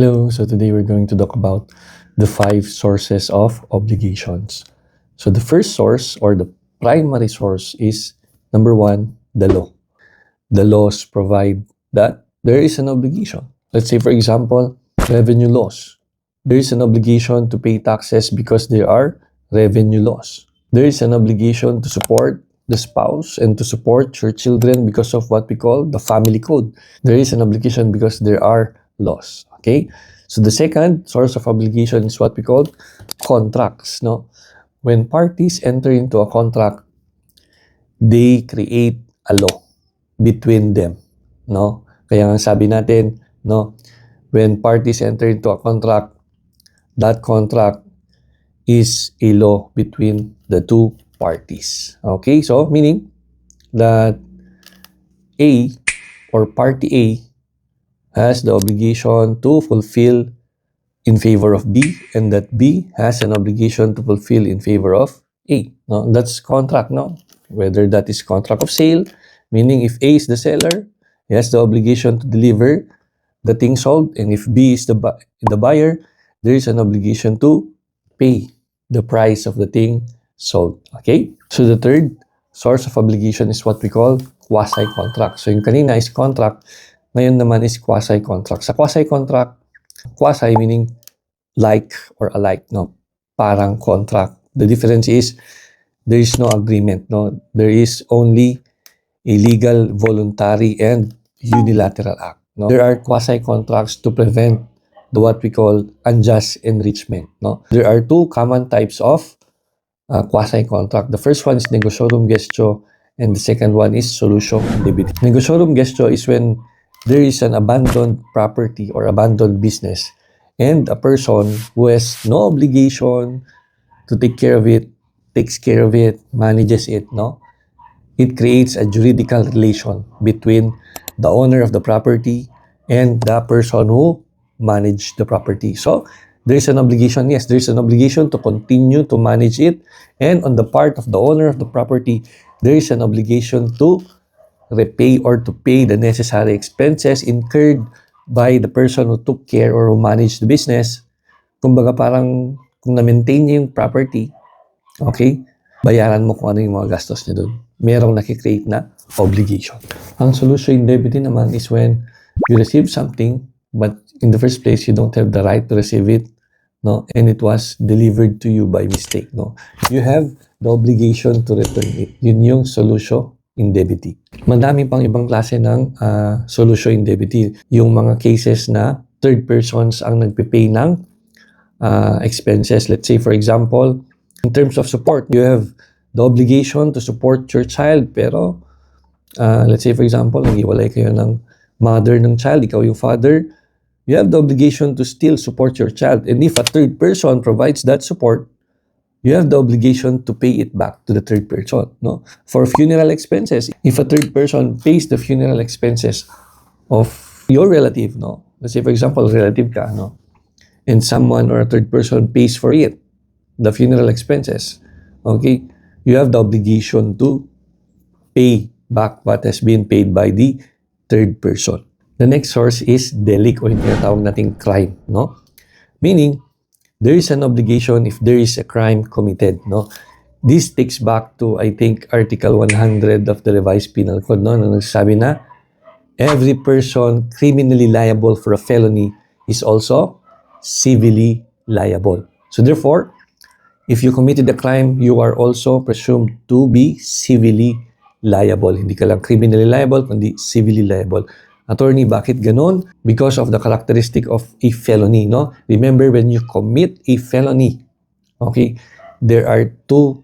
Hello, so today we're going to talk about the 5 sources of obligations. So the first source or the primary source is number 1, the law. The laws provide that there is an obligation. Let's say, for example, revenue laws. There is an obligation to pay taxes because there are revenue laws. There is an obligation to support the spouse and to support your children because of what we call the family code. There is an obligation because there are laws. Okay? So the second source of obligation is what we call contracts. No? When parties enter into a contract, they create a law between them. No? Kaya nga sabi natin, no, when parties enter into a contract, that contract is a law between the two parties. Okay? So, meaning that A or party A has the obligation to fulfill in favor of B, and that B has an obligation to fulfill in favor of A. No? That's contract, no? Whether that is contract of sale, meaning if A is the seller, he has the obligation to deliver the thing sold, and if B is the buyer, there is an obligation to pay the price of the thing sold. Okay? So the third source of obligation is what we call quasi-contract. So yung kanina is contract, ngayon naman is quasi-contract. Sa quasi-contract, quasi meaning like or alike, no? Parang contract. The difference is there is no agreement, no? There is only a legal, voluntary, and unilateral act. No? There are quasi-contracts to prevent what we call unjust enrichment. No? There are two common types of quasi-contract. The first one is negotiorum gestio, and the second one is solutio indebiti. Negotiorum gestio is when there is an abandoned property or abandoned business, and a person who has no obligation to take care of it, takes care of it, manages it, no? It creates a juridical relation between the owner of the property and the person who managed the property. So, there's an obligation, yes, there's an obligation to continue to manage it, and on the part of the owner of the property, there is an obligation to repay or to pay the necessary expenses incurred by the person who took care or who managed the business. Kumbaga parang kung na-maintain niya yung property, okay, bayaran mo kung ano yung mga gastos niya doon. Merong nakikreate na obligation. Ang solutio indebiti naman is when you receive something but in the first place you don't have the right to receive it, no, and it was delivered to you by mistake, no. You have the obligation to return it. Yun yung solutio indebiti. Madami pang ibang klase ng solutio indebiti. Yung mga cases na third persons ang nagpe-pay ng expenses. Let's say, for example, in terms of support, you have the obligation to support your child, pero let's say, for example, nag-iwalay kayo ng mother ng child, ikaw yung father, you have the obligation to still support your child. And if a third person provides that support, you have the obligation to pay it back to the third person. No? For funeral expenses, if a third person pays the funeral expenses of your relative, no? Let's say, for example, relative ka, no? And someone or a third person pays for it, the funeral expenses, okay? You have the obligation to pay back what has been paid by the third person. The next source is delict, o yung tinatawag nating crime, no? Meaning, there is an obligation if there is a crime committed, no? This takes back to, I think, Article 100 of the Revised Penal Code, no? Na nagsabi na, every person criminally liable for a felony is also civilly liable. So therefore, if you committed a crime, you are also presumed to be civilly liable. Hindi ka lang criminally liable, kundi civilly liable. Attorney, bakit ganon? Because of the characteristic of a felony, no? Remember, when you commit a felony, okay, there are two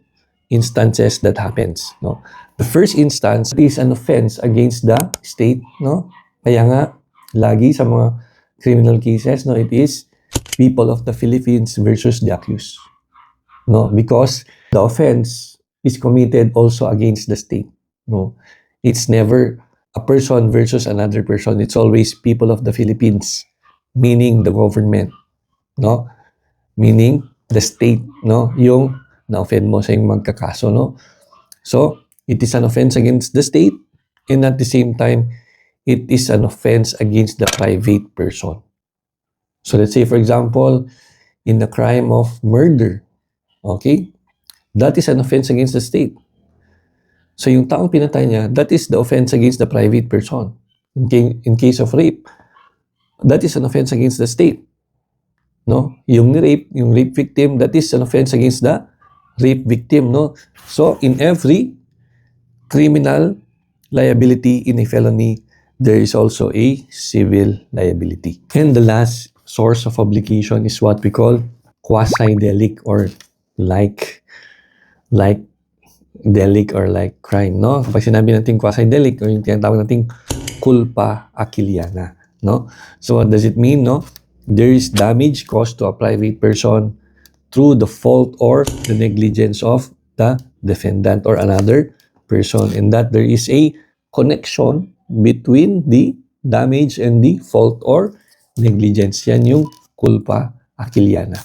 instances that happens, no? The first instance is an offense against the state, no? Kaya nga, lagi sa mga criminal cases, no, it is people of the Philippines versus the accused. No, because the offense is committed also against the state. No, it's never a person versus another person. It's always people of the Philippines, meaning the government. No, meaning the state. No, yung na-offend mo sa yung magkakaso. No, so it is an offense against the state, and at the same time, it is an offense against the private person. So let's say, for example, in the crime of murder, okay, that is an offense against the state. So yung taong pinatay niya, that is the offense against the private person. In case of rape, that is an offense against the state. No? Yung rape victim, that is an offense against the rape victim. No? So in every criminal liability in a felony, there is also a civil liability. And the last source of obligation is what we call quasi-delict or like delict or like crime, no? Kapag sinabi natin quasi-delict o yung tinatawag natin culpa achilliana, no? So what does it mean, no? There is damage caused to a private person through the fault or the negligence of the defendant or another person, and that there is a connection between the damage and the fault or negligence. Yan yung culpa achilliana.